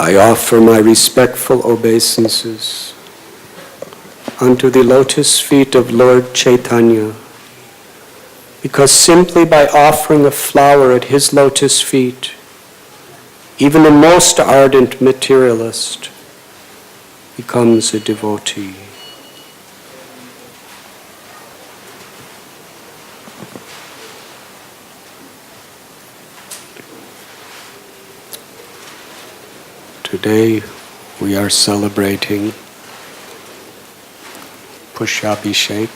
I offer my respectful obeisances unto the lotus feet of Lord Chaitanya, because simply by offering a flower at his lotus feet, even the most ardent materialist becomes a devotee. Today we are celebrating Pushabhishek,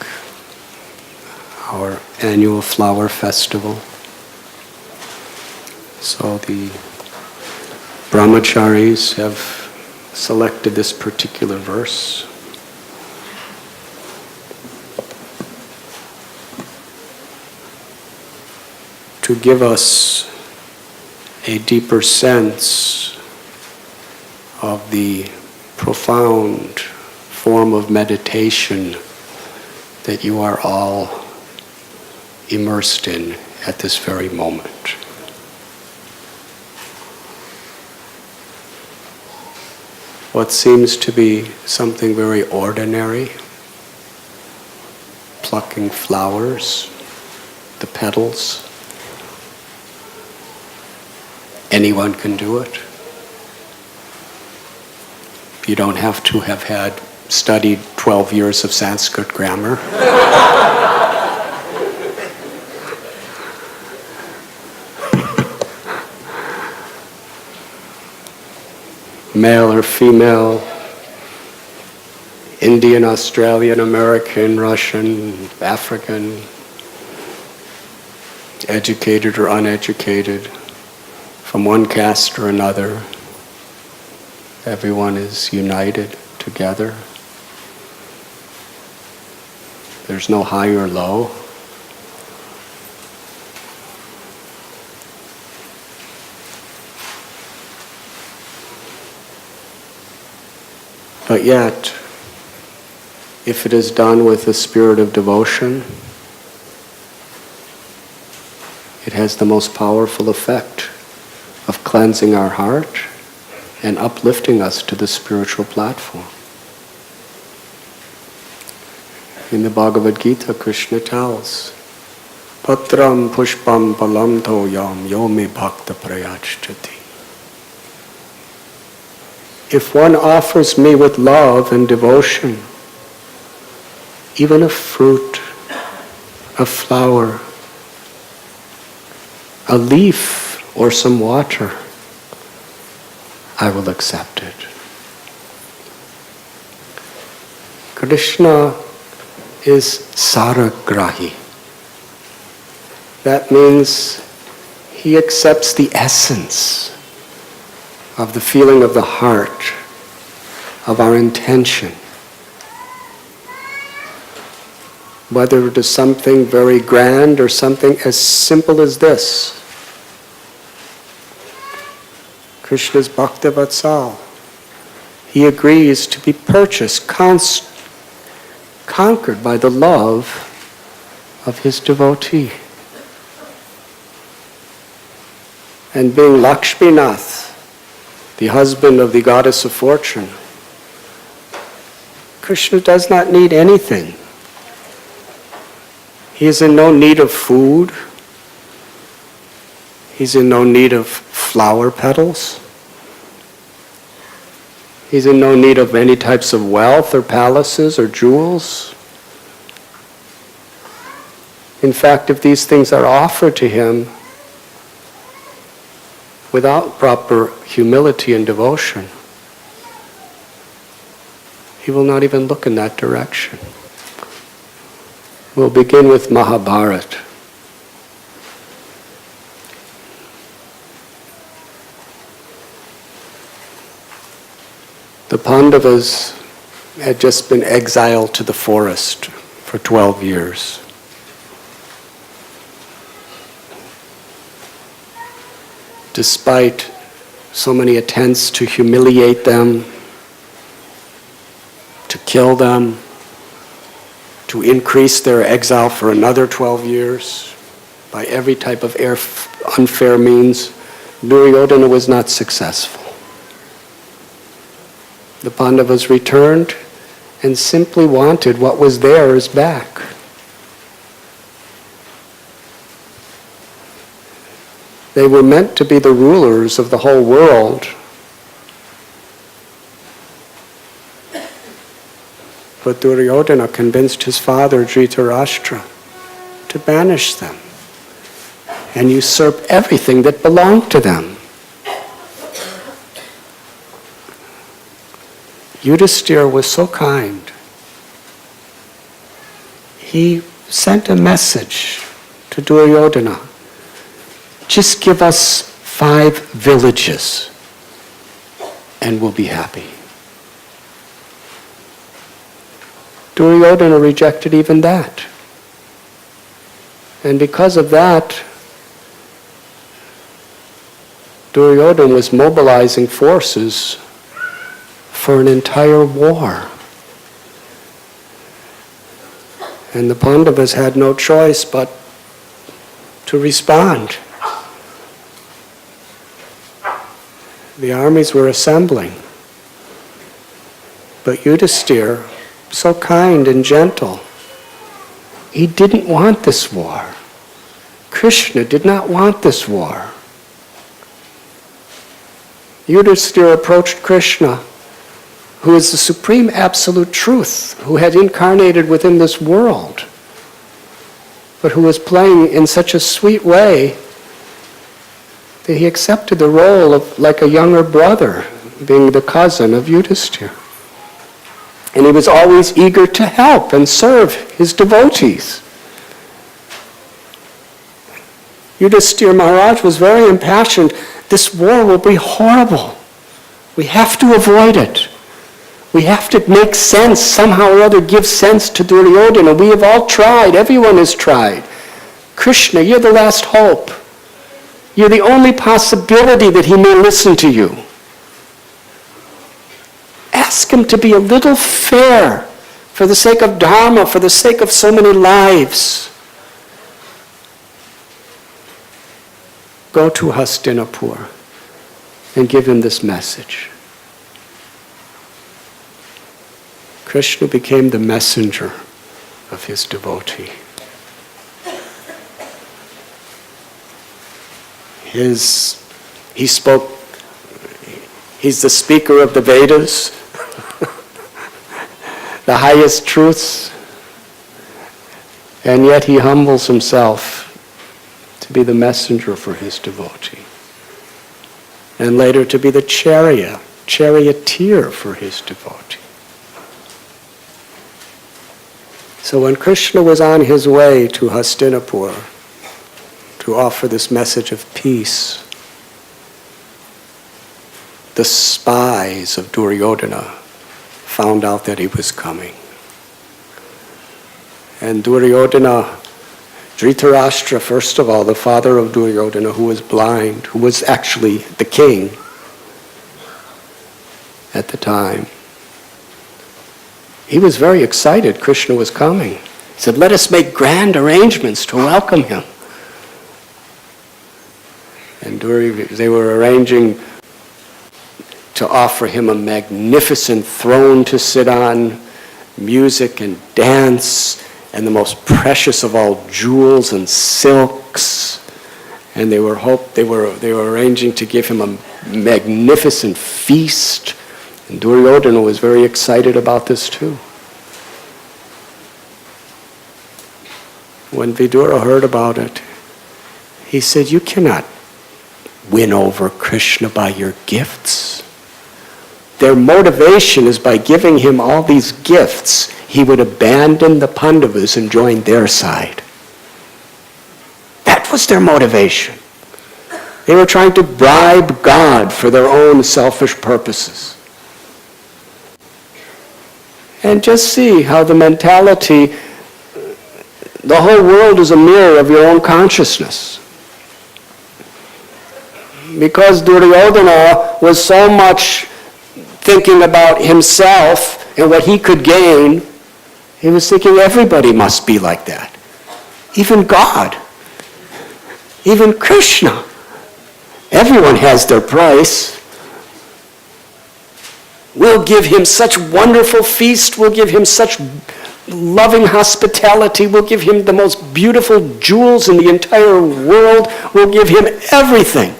our annual flower festival. So the brahmacharis have selected this particular verse. To give us a deeper sense of the profound form of meditation that you are all immersed in at this very moment. What seems to be something very ordinary, plucking flowers, the petals, anyone can do it. You don't have to have studied 12 years of Sanskrit grammar. Male or female, Indian, Australian, American, Russian, African, educated or uneducated, from one caste or another. Everyone is united together. There's no high or low. But yet, if it is done with a spirit of devotion, it has the most powerful effect of cleansing our heart and uplifting us to the spiritual platform. In the Bhagavad Gita, Krishna tells, Patram pushpam palam toyam yomi bhakta prayachati. If one offers me with love and devotion, even a fruit, a flower, a leaf, or some water, I will accept it. Krishna is saragrahi. That means he accepts the essence of the feeling of the heart, of our intention. Whether it is something very grand or something as simple as this. Krishna's Bhaktavatsal. He agrees to be purchased, conquered by the love of his devotee. And being Lakshmanath, the husband of the goddess of fortune, Krishna does not need anything. He is in no need of food. He's in no need of flower petals. He's in no need of any types of wealth or palaces or jewels. In fact, if these things are offered to him without proper humility and devotion, he will not even look in that direction. We'll begin with Mahabharata. The Pandavas had just been exiled to the forest for 12 years. Despite so many attempts to humiliate them, to kill them, to increase their exile for another 12 years, by every type of unfair means, Duryodhana was not successful. The Pandavas returned and simply wanted what was theirs back. They were meant to be the rulers of the whole world. But Duryodhana convinced his father, Dhritarashtra, to banish them and usurp everything that belonged to them. Yudhisthira was so kind. He sent a message to Duryodhana. Just give us 5 villages and we'll be happy. Duryodhana rejected even that. And because of that, Duryodhana was mobilizing forces for an entire war. And the Pandavas had no choice but to respond. The armies were assembling. But Yudhisthira, so kind and gentle, he didn't want this war. Krishna did not want this war. Yudhisthira approached Krishna, who is the supreme absolute truth, who had incarnated within this world, but who was playing in such a sweet way that he accepted the role of like a younger brother, being the cousin of Yudhisthira. And he was always eager to help and serve his devotees. Yudhisthira Maharaj was very impassioned. This war will be horrible. We have to avoid it. We have to make sense, somehow or other give sense to Duryodhana. We have all tried. Everyone has tried. Krishna, you're the last hope. You're the only possibility that he may listen to you. Ask him to be a little fair for the sake of Dharma, for the sake of so many lives. Go to Hastinapur and give him this message. Krishna became the messenger of his devotee. He spoke, he's the speaker of the Vedas, the highest truths, and yet he humbles himself to be the messenger for his devotee, and later to be the charioteer for his devotee. So when Krishna was on his way to Hastinapur to offer this message of peace, the spies of Duryodhana found out that he was coming. And Duryodhana, Dhritarashtra, first of all, the father of Duryodhana, who was blind, who was actually the king at the time, he was very excited Krishna was coming. He said, let us make grand arrangements to welcome him. And they were arranging to offer him a magnificent throne to sit on, music and dance, and the most precious of all jewels and silks. And they were arranging to give him a magnificent feast. And Duryodhana was very excited about this too. When Vidura heard about it, he said, you cannot win over Krishna by your gifts. Their motivation is by giving him all these gifts, he would abandon the Pandavas and join their side. That was their motivation. They were trying to bribe God for their own selfish purposes. And just see how the mentality, the whole world is a mirror of your own consciousness. Because Duryodhana was so much thinking about himself and what he could gain, he was thinking everybody must be like that. Even God, even Krishna. Everyone has their price. We'll give him such wonderful feast. We'll give him such loving hospitality. We'll give him the most beautiful jewels in the entire world. We'll give him everything.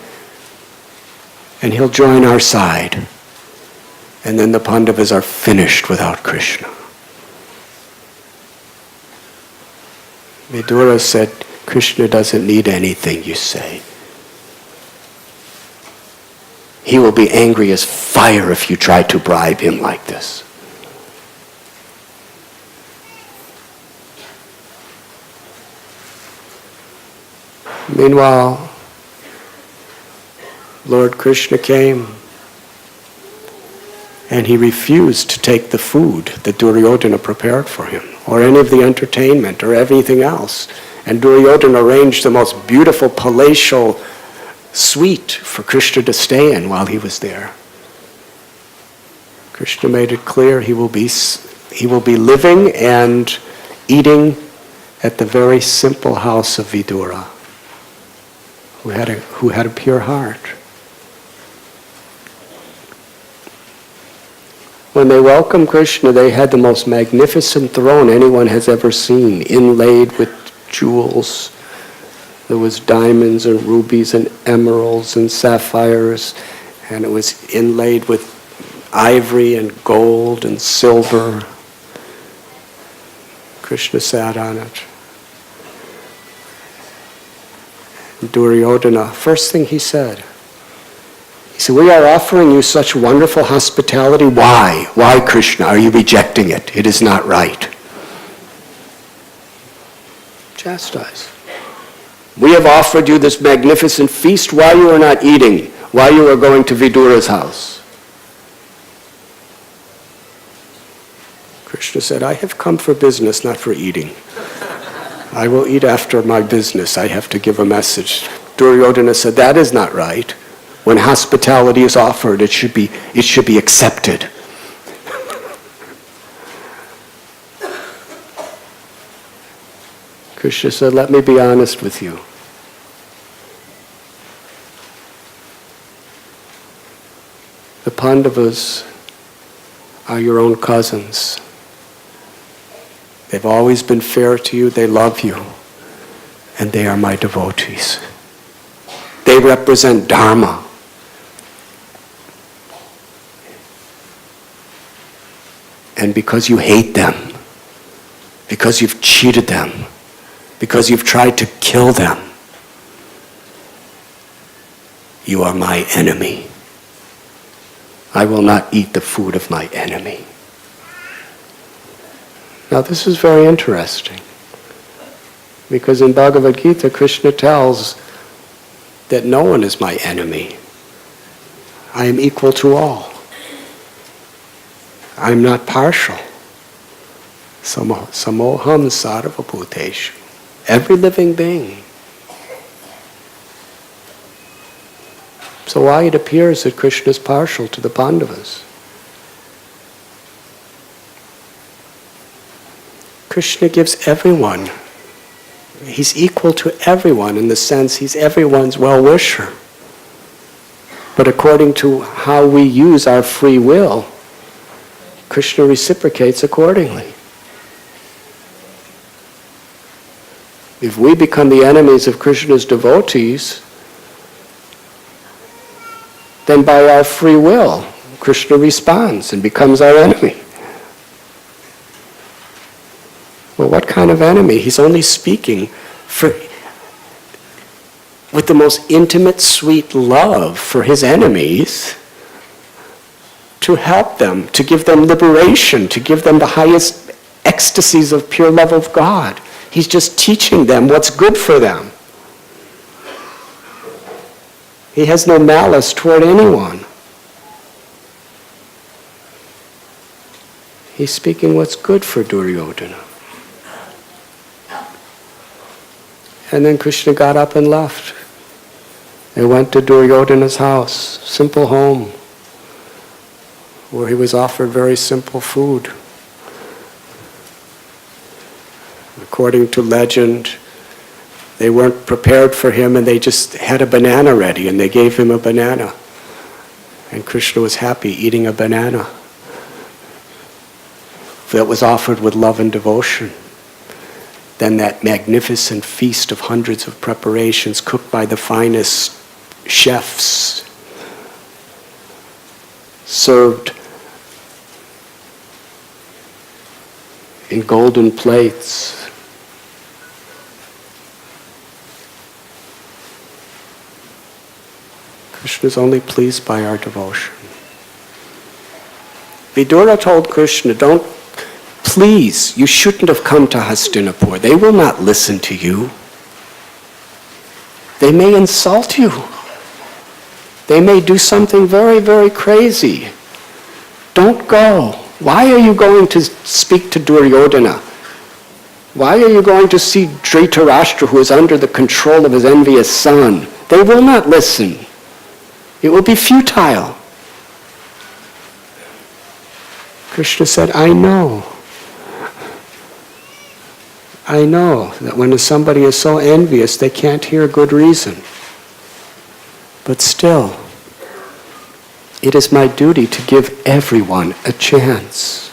And he'll join our side. And then the Pandavas are finished without Krishna. Vidura said, Krishna doesn't need anything you say. He will be angry as fire if you try to bribe him like this. Meanwhile, Lord Krishna came and he refused to take the food that Duryodhana prepared for him, or any of the entertainment, or everything else. And Duryodhana arranged the most beautiful palatial suite for Krishna to stay in while he was there. Krishna made it clear he will be living and eating at the very simple house of Vidura, who had a pure heart. When they welcomed Krishna, they had the most magnificent throne anyone has ever seen, inlaid with jewels. There was diamonds and rubies and emeralds and sapphires, and it was inlaid with ivory and gold and silver. Krishna sat on it. Duryodhana, first thing he said, we are offering you such wonderful hospitality. Why? Why, Krishna, are you rejecting it? It is not right. Chastise. We have offered you this magnificent feast. Why you are not eating? Why you are going to Vidura's house? Krishna said, I have come for business, not for eating. I will eat after my business. I have to give a message. Duryodhana said, that is not right. When hospitality is offered, it should be accepted. Krishna said, let me be honest with you. The Pandavas are your own cousins. They've always been fair to you, they love you, and they are my devotees. They represent Dharma. And because you hate them, because you've cheated them, because you've tried to kill them, you are my enemy. I will not eat the food of my enemy. Now this is very interesting, because in Bhagavad Gita, Krishna tells that no one is my enemy. I am equal to all. I am not partial. Samoham sarva bhuteshu. Every living being. So why it appears that Krishna is partial to the Pandavas? Krishna gives everyone. He's equal to everyone in the sense he's everyone's well-wisher. But according to how we use our free will, Krishna reciprocates accordingly. If we become the enemies of Krishna's devotees, then by our free will, Krishna responds and becomes our enemy. Well, what kind of enemy? He's only speaking with the most intimate, sweet love for his enemies, to help them, to give them liberation, to give them the highest ecstasies of pure love of God. He's just teaching them what's good for them. He has no malice toward anyone. He's speaking what's good for Duryodhana. And then Krishna got up and left. They went to Duryodhana's house, simple home, where he was offered very simple food. According to legend, they weren't prepared for him and they just had a banana ready and they gave him a banana. And Krishna was happy eating a banana. that was offered with love and devotion, then that magnificent feast of hundreds of preparations cooked by the finest chefs, served in golden plates. Krishna is only pleased by our devotion. Vidura told Krishna, please, you shouldn't have come to Hastinapur. They will not listen to you. They may insult you. They may do something very, very crazy. Don't go. Why are you going to speak to Duryodhana? Why are you going to see Dhritarashtra, who is under the control of his envious son? They will not listen. It will be futile. Krishna said, I know that when somebody is so envious, they can't hear good reason. But still, it is my duty to give everyone a chance.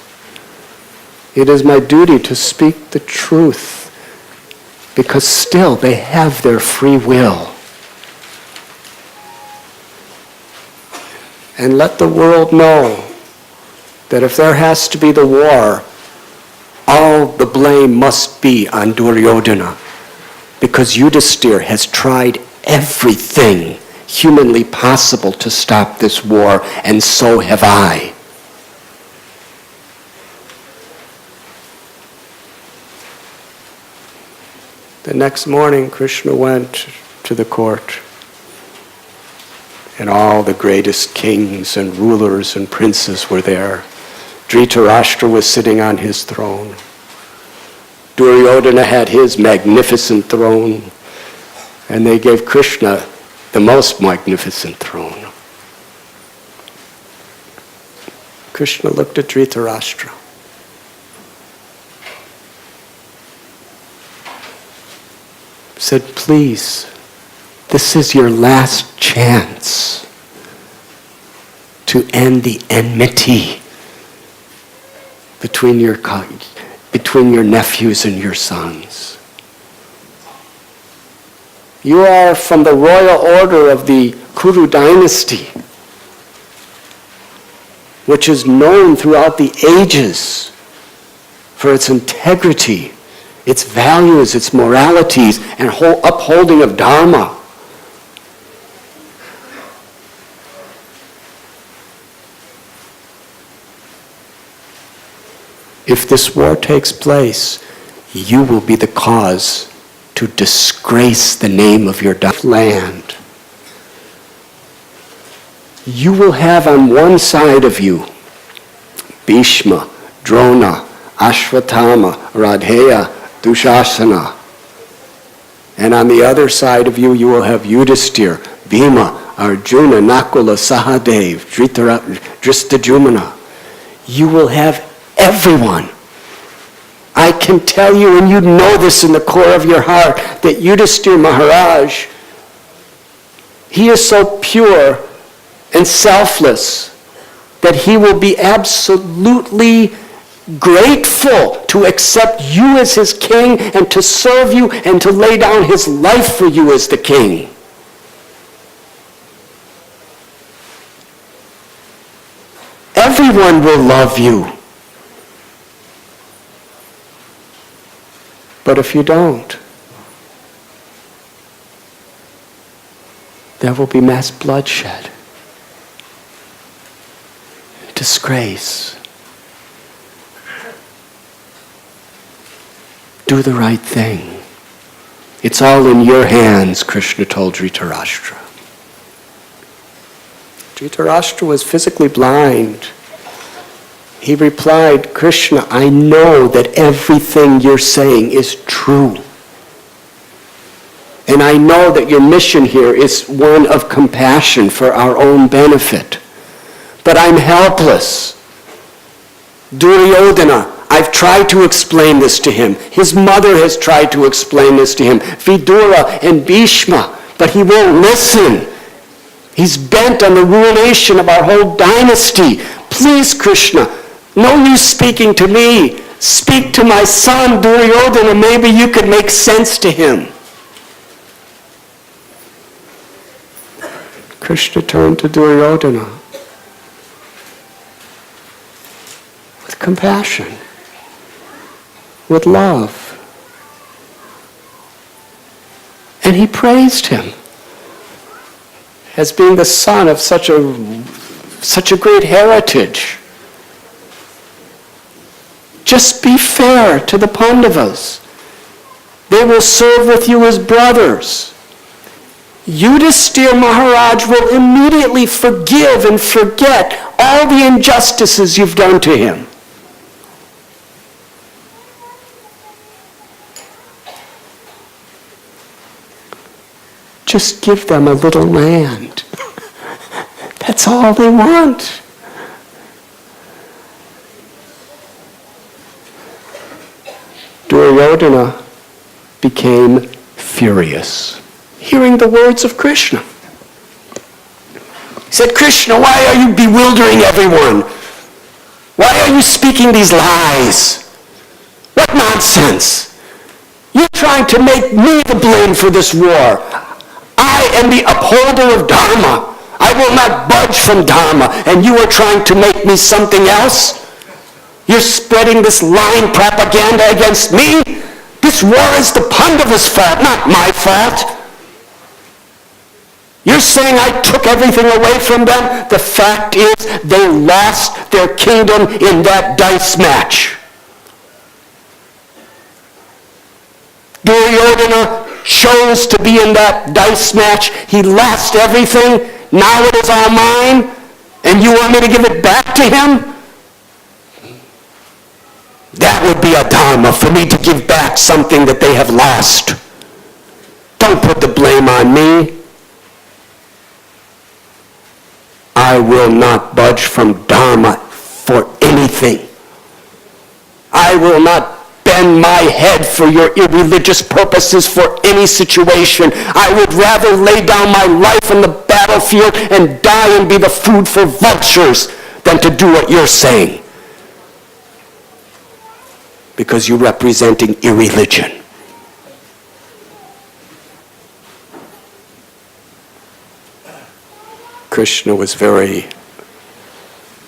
It is my duty to speak the truth, because still they have their free will. And let the world know that if there has to be the war, all the blame must be on Duryodhana, because Yudhisthira has tried everything humanly possible to stop this war, and so have I. The next morning, Krishna went to the court, and all the greatest kings and rulers and princes were there. Dhritarashtra was sitting on his throne. Duryodhana had his magnificent throne, and they gave Krishna the most magnificent throne. Krishna looked at Dhritarashtra. Said, please, this is your last chance to end the enmity between your nephews and your sons. You are from the royal order of the Kuru dynasty, which is known throughout the ages for its integrity, its values, its moralities, and upholding of Dharma. If this war takes place, you will be the cause to disgrace the name of your land. You will have on one side of you Bhishma, Drona, Ashvatthama, Radheya, Dushasana. And on the other side of you, you will have Yudhisthira, Bhima, Arjuna, Nakula, Sahadev, Drishtajumna. You will have everyone. I can tell you, and you know this in the core of your heart, that Yudhisthira Maharaj, he is so pure and selfless that he will be absolutely grateful to accept you as his king and to serve you and to lay down his life for you as the king. Everyone will love you. But if you don't, there will be mass bloodshed, disgrace. Do the right thing. It's all in your hands, Krishna told Dhritarashtra. Dhritarashtra was physically blind. He replied, Krishna, I know that everything you're saying is true. And I know that your mission here is one of compassion for our own benefit. But I'm helpless. Duryodhana, I've tried to explain this to him. His mother has tried to explain this to him. Vidura and Bhishma, but he won't listen. He's bent on the ruination of our whole dynasty. Please, Krishna, No use speaking to me. Speak to my son, Duryodhana. Maybe you could make sense to him. Krishna turned to Duryodhana with compassion, with love. And he praised him as being the son of such a great heritage. Just be fair to the Pandavas. They will serve with you as brothers. Yudhisthira Maharaj will immediately forgive and forget all the injustices you've done to him. Just give them a little land. That's all they want. Duryodhana became furious, hearing the words of Krishna. He said, Krishna, why are you bewildering everyone? Why are you speaking these lies? What nonsense! You're trying to make me the blame for this war. I am the upholder of Dharma. I will not budge from Dharma, and you are trying to make me something else? You're spreading this lying propaganda against me? This war is the Pandavas' fault, not my fault. You're saying I took everything away from them? The fact is they lost their kingdom in that dice match. Duryodhana chose to be in that dice match. He lost everything. Now it is all mine. And you want me to give it back to him? That would be a dharma for me to give back something that they have lost. Don't put the blame on me. I will not budge from dharma for anything. I will not bend my head for your irreligious purposes for any situation. I would rather lay down my life on the battlefield and die and be the food for vultures than to do what you're saying. Because you're representing irreligion. Krishna was very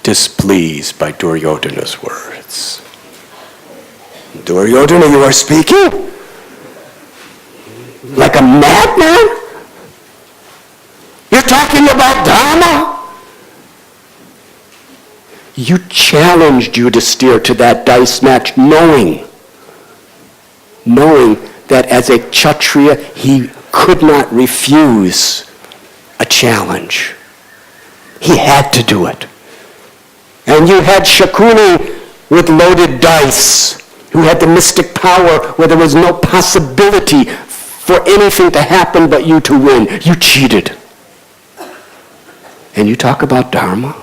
displeased by Duryodhana's words. Duryodhana, you are speaking like a madman? You're talking about Dharma? You challenged Yudhisthira to that dice match knowing that as a Kshatriya he could not refuse a challenge. He had to do it. And you had Shakuni with loaded dice, who had the mystic power where there was no possibility for anything to happen but you to win. You cheated. And you talk about Dharma?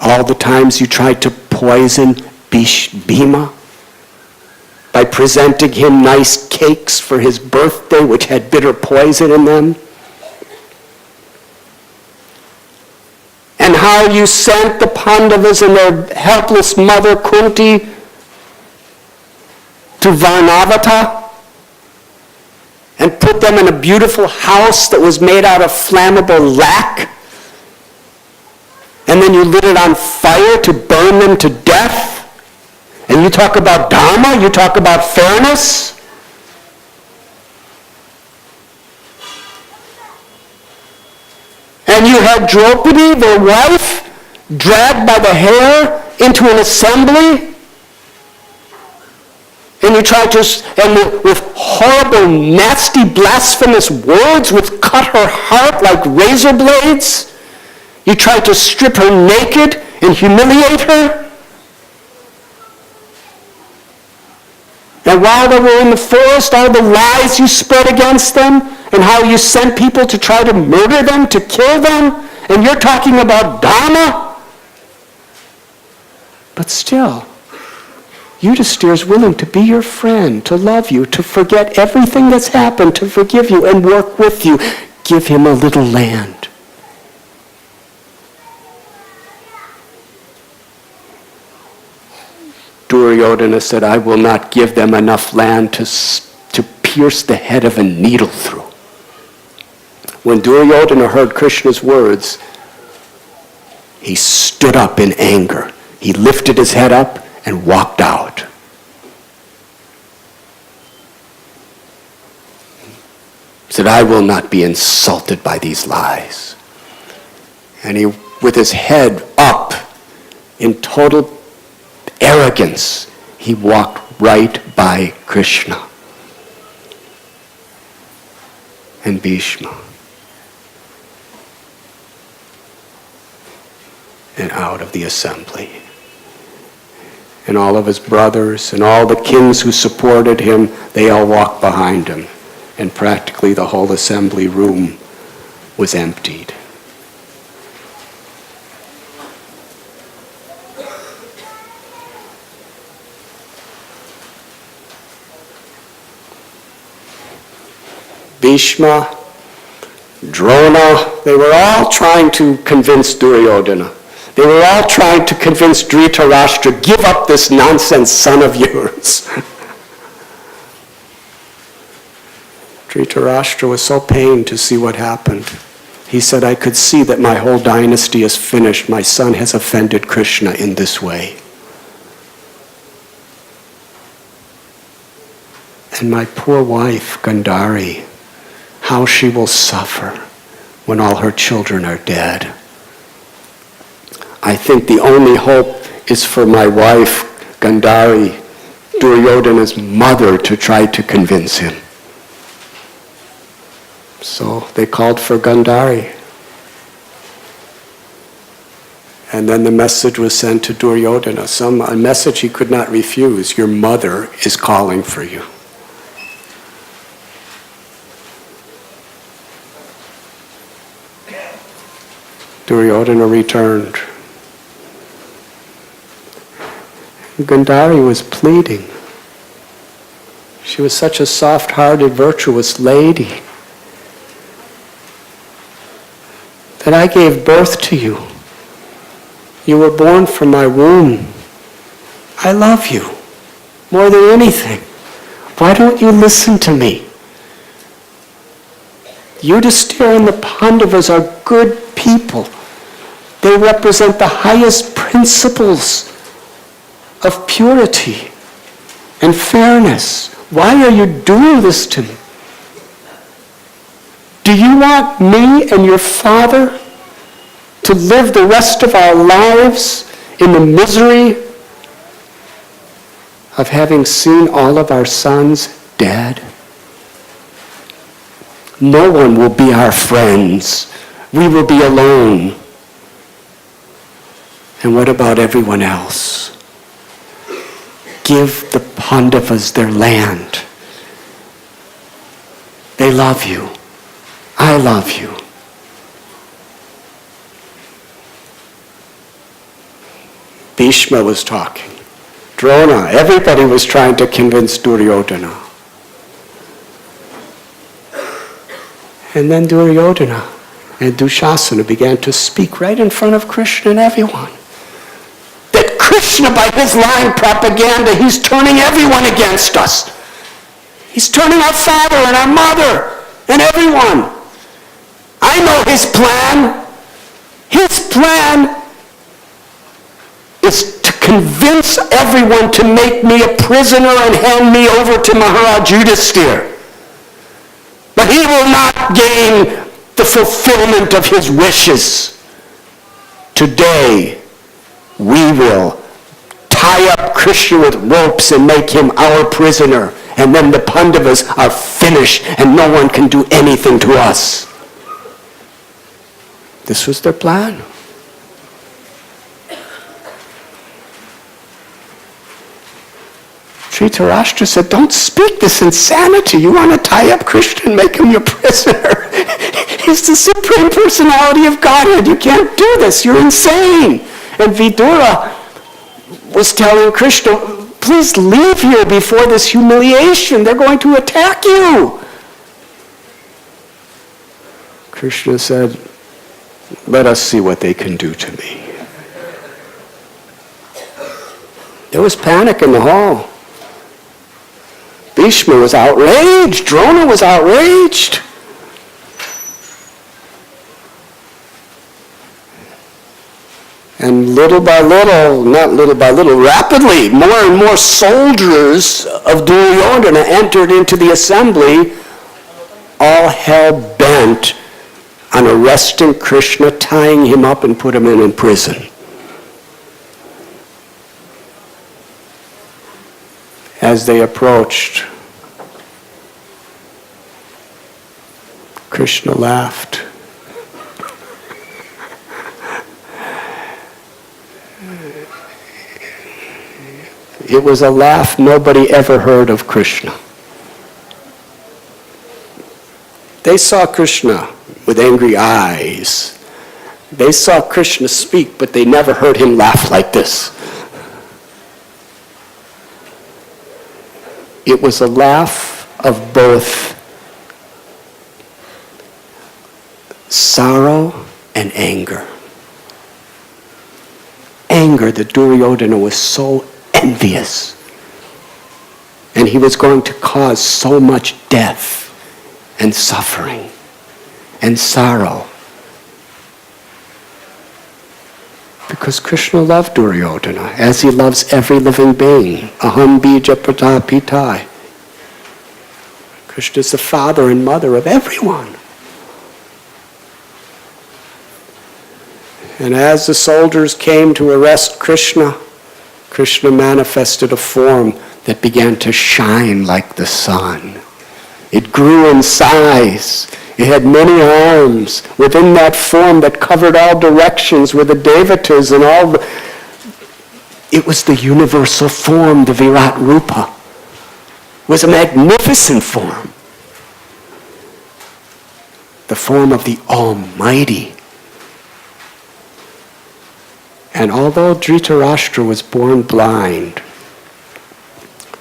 All the times you tried to poison Bhima by presenting him nice cakes for his birthday which had bitter poison in them. And how you sent the Pandavas and their helpless mother Kunti to Varnavata and put them in a beautiful house that was made out of flammable lac. And then you lit it on fire to burn them to death. And you talk about Dharma, you talk about fairness. And you had Draupadi, their wife, dragged by the hair into an assembly. And you tried to, and with horrible, nasty, blasphemous words which cut her heart like razor blades. You tried to strip her naked and humiliate her. And while they were in the forest, all the lies you spread against them, and how you sent people to try to murder them, to kill them, and you're talking about Dharma? But still, Yudhisthira is willing to be your friend, to love you, to forget everything that's happened, to forgive you and work with you. Give him a little land. Duryodhana said, I will not give them enough land to pierce the head of a needle through. When Duryodhana heard Krishna's words, he stood up in anger. He lifted his head up and walked out. He said, I will not be insulted by these lies. And he, with his head up, in total arrogance, he walked right by Krishna and Bhishma and out of the assembly. And all of his brothers and all the kings who supported him, they all walked behind him. And practically the whole assembly room was emptied. Bhishma, Drona, they were all trying to convince Duryodhana. They were all trying to convince Dhritarashtra, give up this nonsense son of yours. Dhritarashtra was so pained to see what happened. He said, I could see that my whole dynasty is finished. My son has offended Krishna in this way. And my poor wife, Gandhari, how she will suffer when all her children are dead. I think the only hope is for my wife, Gandhari, Duryodhana's mother, to try to convince him. So they called for Gandhari. And then the message was sent to Duryodhana, a message he could not refuse. Your mother is calling for you. Duryodhana returned. Gandhari was pleading. She was such a soft-hearted, virtuous lady that I gave birth to you. You were born from my womb. I love you more than anything. Why don't you listen to me? Yudhisthira and the Pandavas are good people. They represent the highest principles of purity and fairness. Why are you doing this to me? Do you want me and your father to live the rest of our lives in the misery of having seen all of our sons dead? No one will be our friends. We will be alone. And what about everyone else? Give the Pandavas their land. They love you. I love you. Bhishma was talking. Drona, everybody was trying to convince Duryodhana. And then Duryodhana and Dushasana began to speak right in front of Krishna and everyone. That Krishna, by his lying propaganda, he's turning everyone against us. He's turning our father and our mother and everyone. I know his plan. His plan is to convince everyone to make me a prisoner and hand me over to Maharaj Yudhisthira. But he will not gain the fulfillment of his wishes. Today, we will tie up Krishna with ropes and make him our prisoner. And then the Pandavas are finished and no one can do anything to us. This was their plan. Dhritarashtra said, don't speak this insanity. You want to tie up Krishna and make him your prisoner. He's the Supreme Personality of Godhead. You can't do this. You're insane. And Vidura was telling Krishna, please leave here before this humiliation. They're going to attack you. Krishna said, let us see what they can do to me. There was panic in the hall. Bhishma was outraged. Drona was outraged. And little by little, not little by little, rapidly, more and more soldiers of Duryodhana entered into the assembly, all hell-bent on arresting Krishna, tying him up and put him in prison. As they approached, Krishna laughed. It was a laugh nobody ever heard of Krishna. They saw Krishna with angry eyes. They saw Krishna speak, but they never heard him laugh like this. It was a laugh of both sorrow and anger. Anger that Duryodhana was so envious, and he was going to cause so much death and suffering and sorrow, because Krishna loved Duryodhana as he loves every living being. Aham bija pratapitai. Krishna is the father and mother of everyone. And as the soldiers came to arrest Krishna, Krishna manifested a form that began to shine like the sun. It grew in size. It had many arms. Within that form that covered all directions were the devotees and all the... It was the universal form, the Virat Rupa. It was a magnificent form. The form of the Almighty. And although Dhritarashtra was born blind,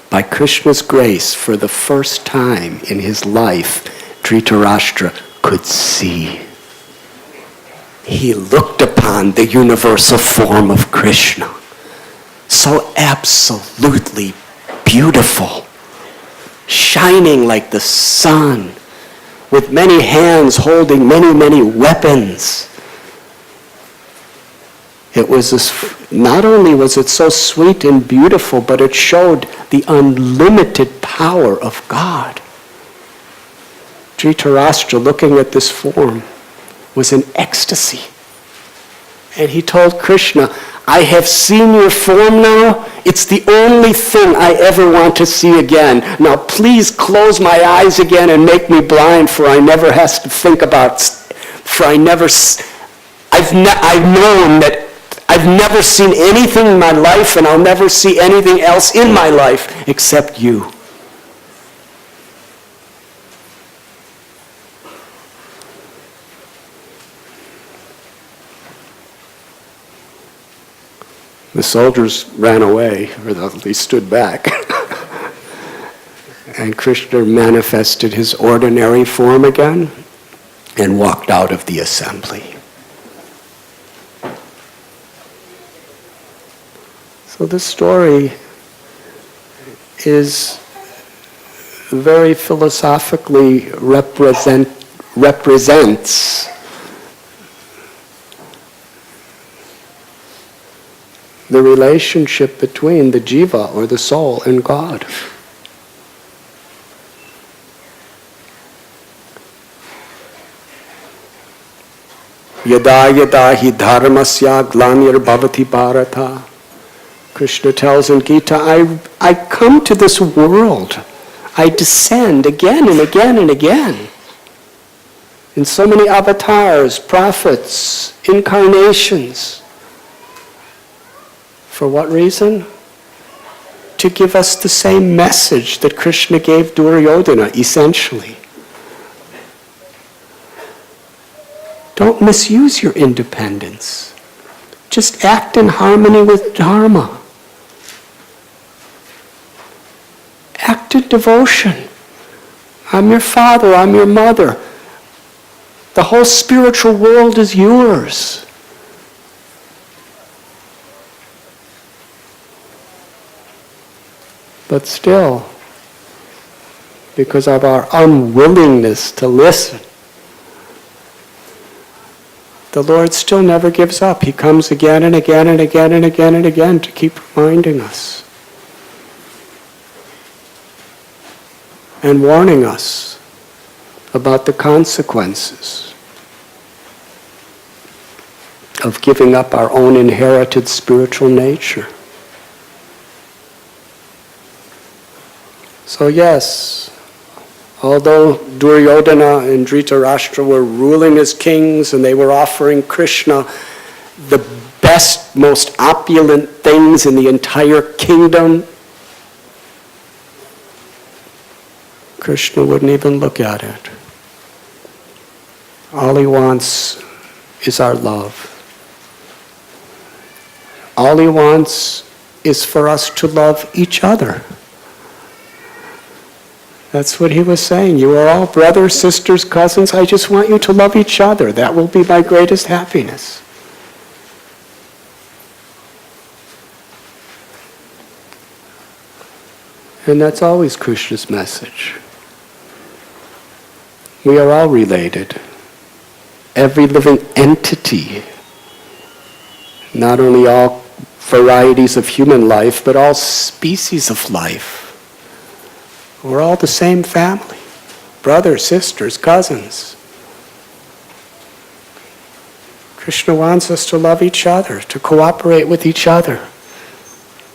by Krishna's grace, for the first time in his life, Dhritarashtra could see. He looked upon the universal form of Krishna, so absolutely beautiful, shining like the sun, with many hands holding many, many weapons. It was not only was it so sweet and beautiful, but it showed the unlimited power of God. Dhritarashtra, looking at this form, was in ecstasy. And he told Krishna, I have seen your form now. It's the only thing I ever want to see again. Now please close my eyes again and make me blind, for I never have to think about, I've known that I've never seen anything in my life, and I'll never see anything else in my life except you. The soldiers ran away, or at least stood back. And Krishna manifested his ordinary form again and walked out of the assembly. So this story is very philosophically represents the relationship between the jiva, or the soul, and God. Yada yada hi dharmasya glanir bhavati bharata. Krishna tells in Gita, I come to this world. I descend again and again and again. In so many avatars, prophets, incarnations. For what reason? To give us the same message that Krishna gave Duryodhana, essentially. Don't misuse your independence. Just act in harmony with Dharma. Act in devotion. I'm your father, I'm your mother. The whole spiritual world is yours. But still, because of our unwillingness to listen, the Lord still never gives up. He comes again and again and again and again and again to keep reminding us and warning us about the consequences of giving up our own inherited spiritual nature. So yes, although Duryodhana and Dhritarashtra were ruling as kings and they were offering Krishna the best, most opulent things in the entire kingdom, Krishna wouldn't even look at it. All he wants is our love. All he wants is for us to love each other. That's what he was saying. You are all brothers, sisters, cousins. I just want you to love each other. That will be my greatest happiness. And that's always Krishna's message. We are all related. Every living entity, not only all varieties of human life, but all species of life. We're all the same family. Brothers, sisters, cousins. Krishna wants us to love each other, to cooperate with each other,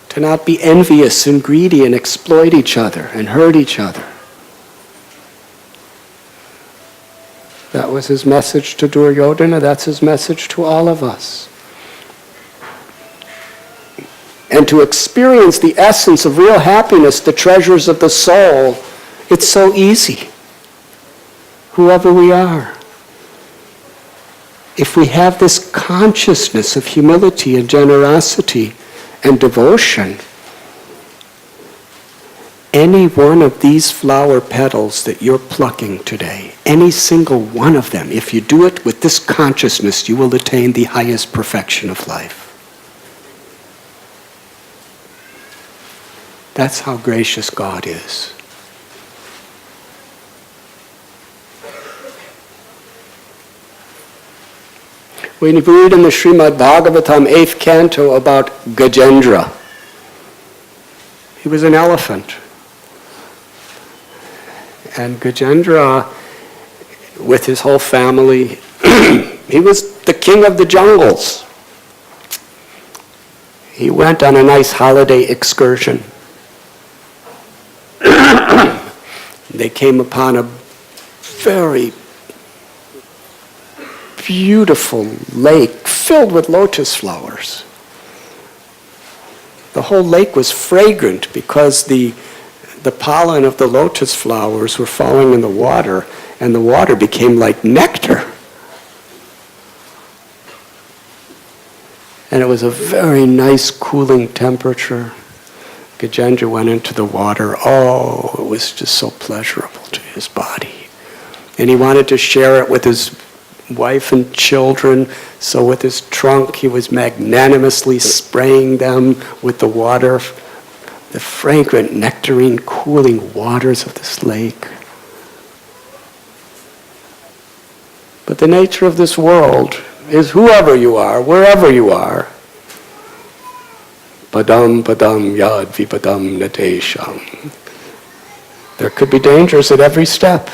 to not be envious and greedy and exploit each other and hurt each other. That was his message to Duryodhana. That's his message to all of us. And to experience the essence of real happiness, the treasures of the soul, it's so easy. Whoever we are. If we have this consciousness of humility and generosity and devotion, any one of these flower petals that you're plucking today, any single one of them, if you do it with this consciousness, you will attain the highest perfection of life. That's how gracious God is. We read in the Srimad Bhagavatam 8th canto about Gajendra. He was an elephant. And Gajendra, with his whole family, he was the king of the jungles. He went on a nice holiday excursion. They came upon a very beautiful lake filled with lotus flowers. The whole lake was fragrant because the pollen of the lotus flowers were falling in the water, and the water became like nectar. And it was a very nice cooling temperature. Gajendra went into the water. Oh, it was just so pleasurable to his body. And he wanted to share it with his wife and children, so with his trunk he was magnanimously spraying them with the water, the fragrant, nectarine, cooling waters of this lake. But the nature of this world is whoever you are, wherever you are, padam padam yad vipadam natesham. There could be dangers at every step.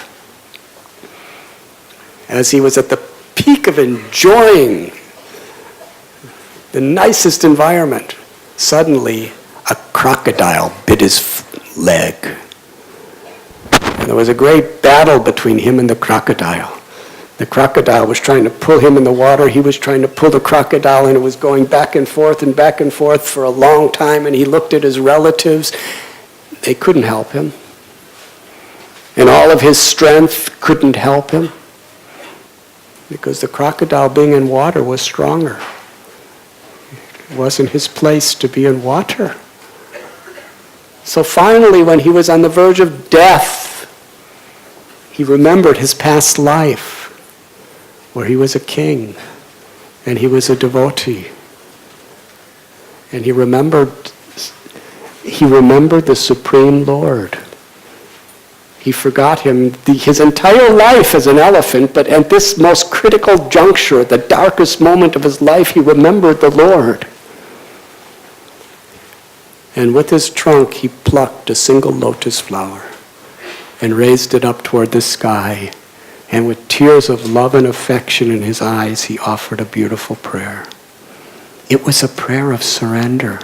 As he was at the peak of enjoying the nicest environment, suddenly a crocodile bit his leg. And there was a great battle between him and the crocodile. The crocodile was trying to pull him in the water. He was trying to pull the crocodile, and it was going back and forth for a long time. And he looked at his relatives. They couldn't help him. And all of his strength couldn't help him, because the crocodile, being in water, was stronger. It wasn't his place to be in water. So finally, when he was on the verge of death, he remembered his past life, where he was a king and he was a devotee. And he remembered he remembered the Supreme Lord. He forgot him his entire life as an elephant, but at this most critical juncture, at the darkest moment of his life, he remembered the Lord. And with his trunk, he plucked a single lotus flower and raised it up toward the sky. And with tears of love and affection in his eyes, he offered a beautiful prayer. It was a prayer of surrender.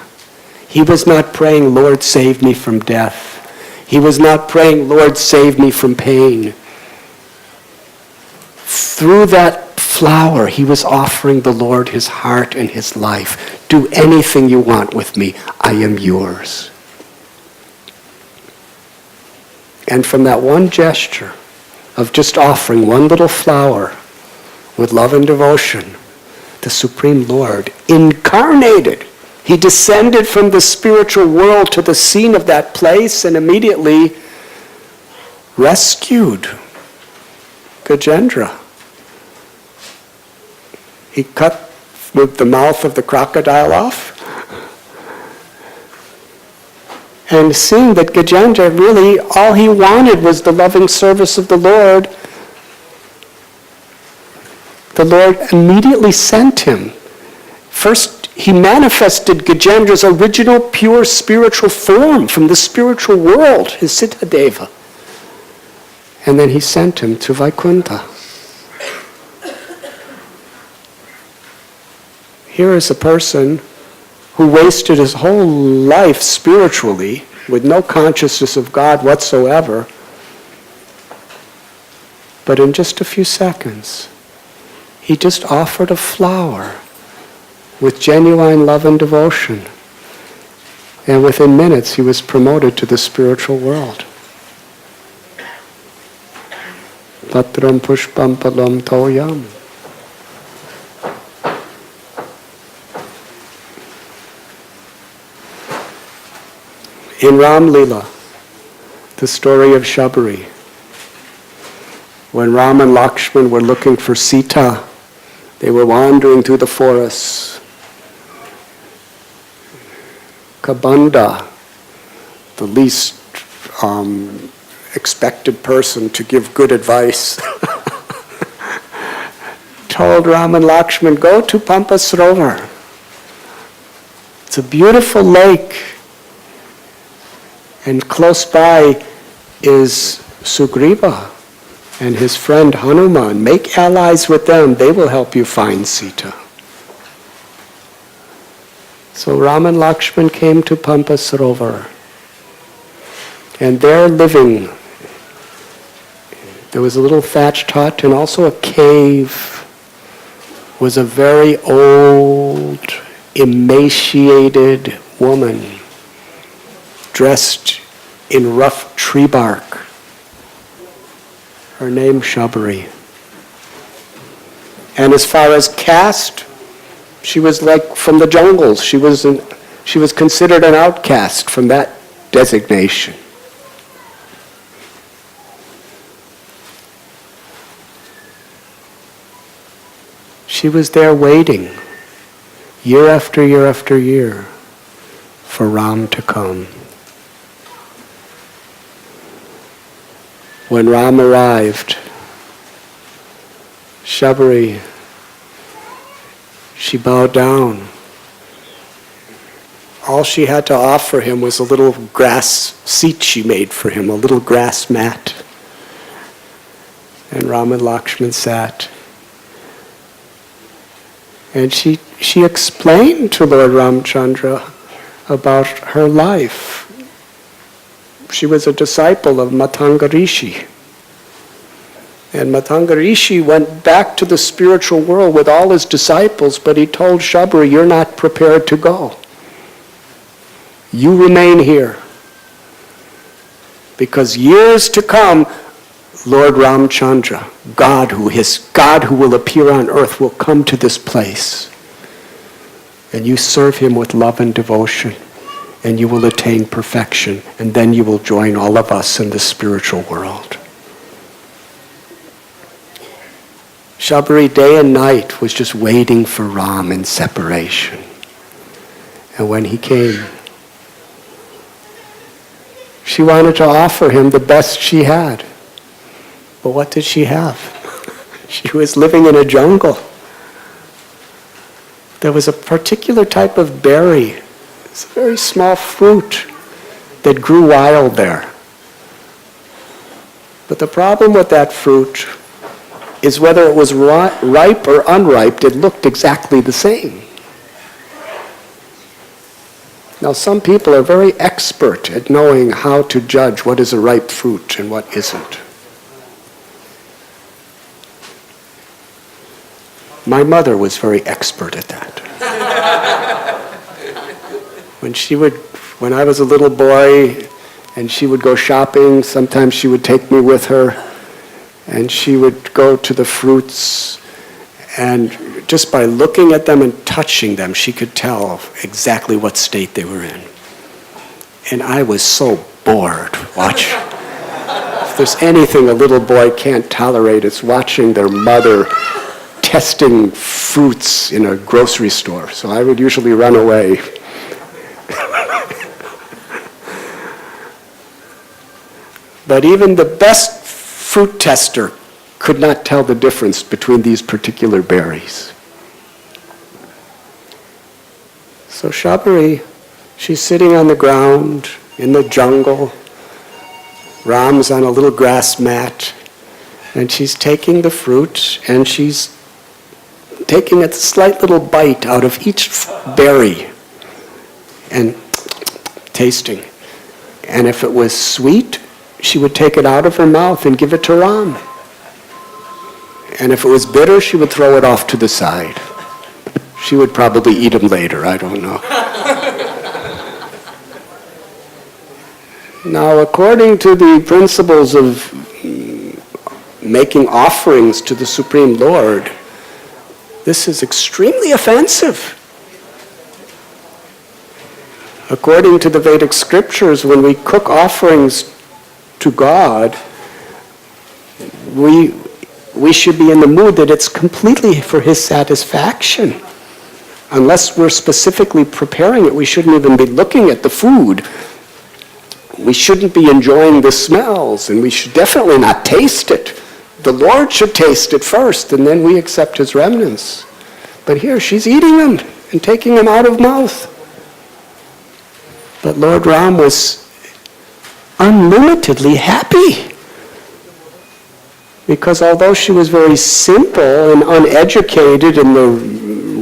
He was not praying, Lord, save me from death. He was not praying, Lord, save me from pain. Through that flower, he was offering the Lord his heart and his life. Do anything you want with me. I am yours. And from that one gesture of just offering one little flower with love and devotion, the Supreme Lord incarnated. He descended from the spiritual world to the scene of that place and immediately rescued Gajendra. He cut with the mouth of the crocodile off. And seeing that Gajendra really, all he wanted was the loving service of the Lord immediately sent him. First, he manifested Gajendra's original pure spiritual form from the spiritual world, his Siddhadeva. And then he sent him to Vaikuntha. Here is a person who wasted his whole life spiritually with no consciousness of God whatsoever. But in just a few seconds, he just offered a flower with genuine love and devotion. And within minutes, he was promoted to the spiritual world. Patram pushpam palam toyam. In Ram Lila, the story of Shabari, when Ram and Lakshman were looking for Sita, they were wandering through the forests. Kabanda, the least expected person to give good advice, told Ram and Lakshman, go to Pampa Sarovar. It's a beautiful lake. And close by is Sugriva and his friend Hanuman. Make allies with them. They will help you find Sita. So Ram and Lakshman came to Pampa Sarovar. And there living, there was a little thatched hut and also a cave, was a very old, emaciated woman dressed in rough tree bark. Her name Shabari. And as far as caste, she was like from the jungles. She was considered an outcast from that designation. She was there waiting, year after year after year, for Ram to come. When Ram arrived, Shabari, she bowed down. All she had to offer him was a little grass seat she made for him, a little grass mat. And Ram and Lakshman sat. And she explained to Lord Ramchandra about her life. She was a disciple of Matanga Rishi. And Matanga Rishi went back to the spiritual world with all his disciples, but he told Shabari, you're not prepared to go. You remain here. Because years to come, Lord Ramchandra, God who will appear on earth, will come to this place. And you serve him with love and devotion. And you will attain perfection, and then you will join all of us in the spiritual world. Shabari day and night was just waiting for Ram in separation. And when he came, she wanted to offer him the best she had. But what did she have? She was living in a jungle. There was a particular type of berry. It's a very small fruit that grew wild there. But the problem with that fruit is whether it was ripe or unripe, it looked exactly the same. Now, some people are very expert at knowing how to judge what is a ripe fruit and what isn't. My mother was very expert at that. When I was a little boy and she would go shopping, sometimes she would take me with her, and she would go to the fruits, and just by looking at them and touching them, she could tell exactly what state they were in. And I was so bored watching. If there's anything a little boy can't tolerate, it's watching their mother testing fruits in a grocery store. So I would usually run away. But even the best fruit tester could not tell the difference between these particular berries. So Shabari, she's sitting on the ground in the jungle. Ram's on a little grass mat, and she's taking the fruit, and she's taking a slight little bite out of each berry and tasting. And if it was sweet, she would take it out of her mouth and give it to Ram. And if it was bitter, she would throw it off to the side. She would probably eat them later, I don't know. Now, according to the principles of making offerings to the Supreme Lord, this is extremely offensive. According to the Vedic scriptures, when we cook offerings to God, we should be in the mood that it's completely for His satisfaction. Unless we're specifically preparing it, we shouldn't even be looking at the food. We shouldn't be enjoying the smells, and we should definitely not taste it. The Lord should taste it first, and then we accept His remnants. But here, she's eating them and taking them out of mouth. But Lord Ram was unlimitedly happy. Because although she was very simple and uneducated in the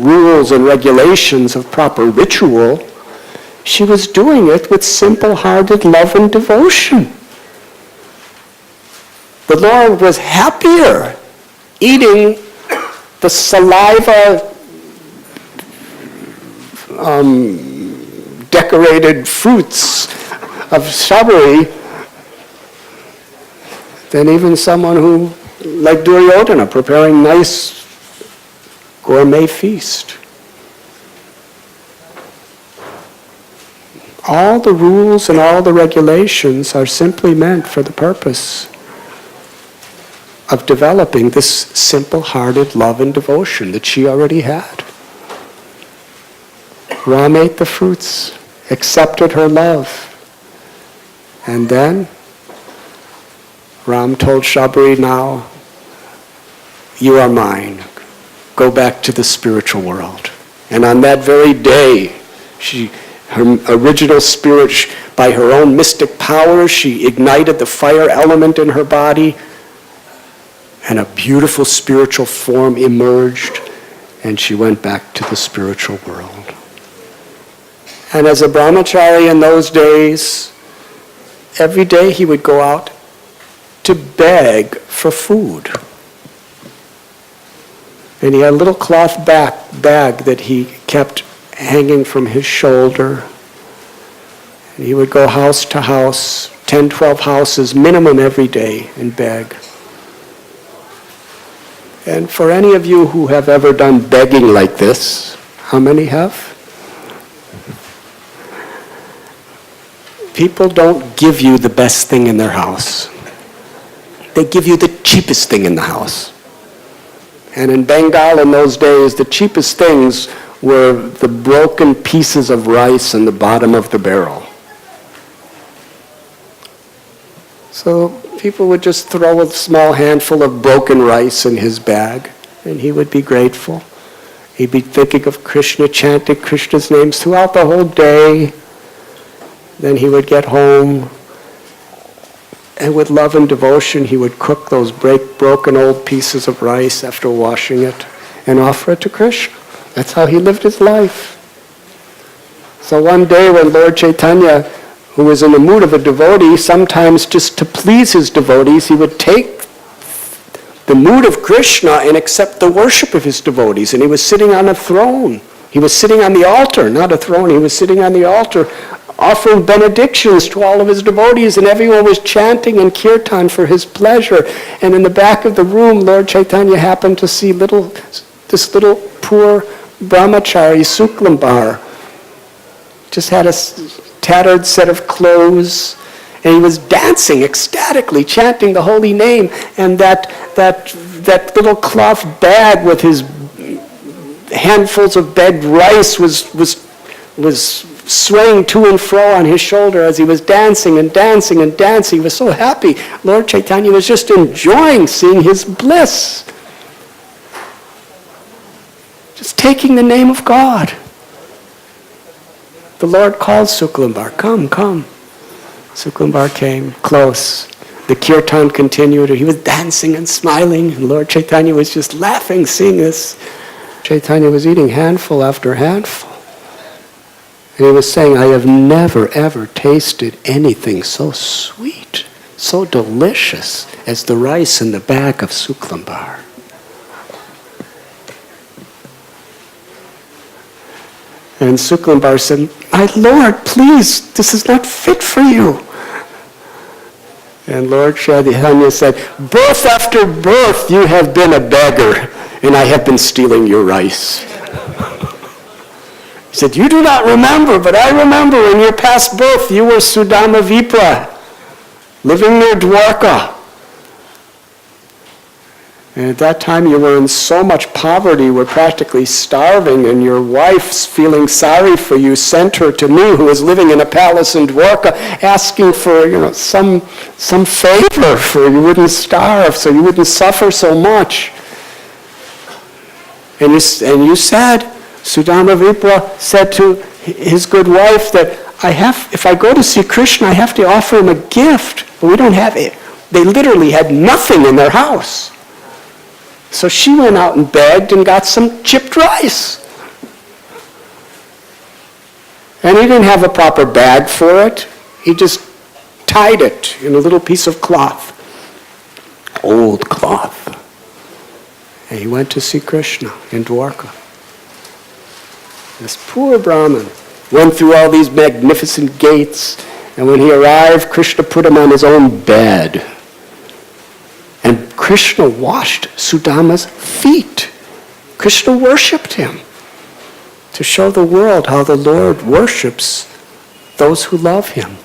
rules and regulations of proper ritual, she was doing it with simple-hearted love and devotion. The Lord was happier eating the saliva decorated fruits of Shabari than even someone who, like Duryodhana, preparing nice gourmet feast. All the rules and all the regulations are simply meant for the purpose of developing this simple-hearted love and devotion that she already had. Ram ate the fruits, accepted her love, and then Ram told Shabari, now, you are mine. Go back to the spiritual world. And on that very day, her original spirit, by her own mystic power, she ignited the fire element in her body, and a beautiful spiritual form emerged, and she went back to the spiritual world. And as a brahmachari in those days, every day he would go out to beg for food. And he had a little cloth bag that he kept hanging from his shoulder. And he would go house to house, 10, 12 houses minimum every day, and beg. And for any of you who have ever done begging like this, how many have? People don't give you the best thing in their house. They give you the cheapest thing in the house. And in Bengal in those days, the cheapest things were the broken pieces of rice in the bottom of the barrel. So people would just throw a small handful of broken rice in his bag, and he would be grateful. He'd be thinking of Krishna, chanting Krishna's names throughout the whole day. Then he would get home, and with love and devotion, he would cook those broken old pieces of rice after washing it and offer it to Krishna. That's how he lived his life. So one day when Lord Chaitanya, who was in the mood of a devotee, sometimes just to please his devotees, he would take the mood of Krishna and accept the worship of his devotees. And he was sitting on a throne. He was sitting on the altar, not a throne. He was sitting on the altar, offering benedictions to all of his devotees, and everyone was chanting in kirtan for his pleasure. And in the back of the room, Lord Chaitanya happened to see this little poor brahmachari, Suklambar, just had a tattered set of clothes, and he was dancing ecstatically, chanting the holy name, and that little cloth bag with his handfuls of begged rice was swaying to and fro on his shoulder as he was dancing and dancing and dancing. He was so happy. Lord Chaitanya was just enjoying seeing his bliss. Just taking the name of God. The Lord called Suklambar, come, come. Suklambar came close. The kirtan continued. He was dancing and smiling, and Lord Chaitanya was just laughing, seeing this. Chaitanya was eating handful after handful. And he was saying, I have never, ever tasted anything so sweet, so delicious as the rice in the bag of Suklambar. And Suklambar said, my Lord, please, this is not fit for you. And Lord Chaitanya said, birth after birth you have been a beggar, and I have been stealing your rice. He said, you do not remember, but I remember in your past birth you were Sudama Vipra, living near Dwarka. And at that time you were in so much poverty, you were practically starving, and your wife, feeling sorry for you, sent her to me, who was living in a palace in Dwarka, asking for some favor for you wouldn't starve, so you wouldn't suffer so much. And you said, Sudama Vipra said to his good wife that if I go to see Krishna, I have to offer him a gift, but we don't have it. They literally had nothing in their house. So she went out and begged and got some chipped rice. And he didn't have a proper bag for it. He just tied it in a little piece of cloth, old cloth. And he went to see Krishna in Dwarka. This poor Brahmin went through all these magnificent gates, and when he arrived, Krishna put him on his own bed. And Krishna washed Sudama's feet. Krishna worshipped him to show the world how the Lord worships those who love him.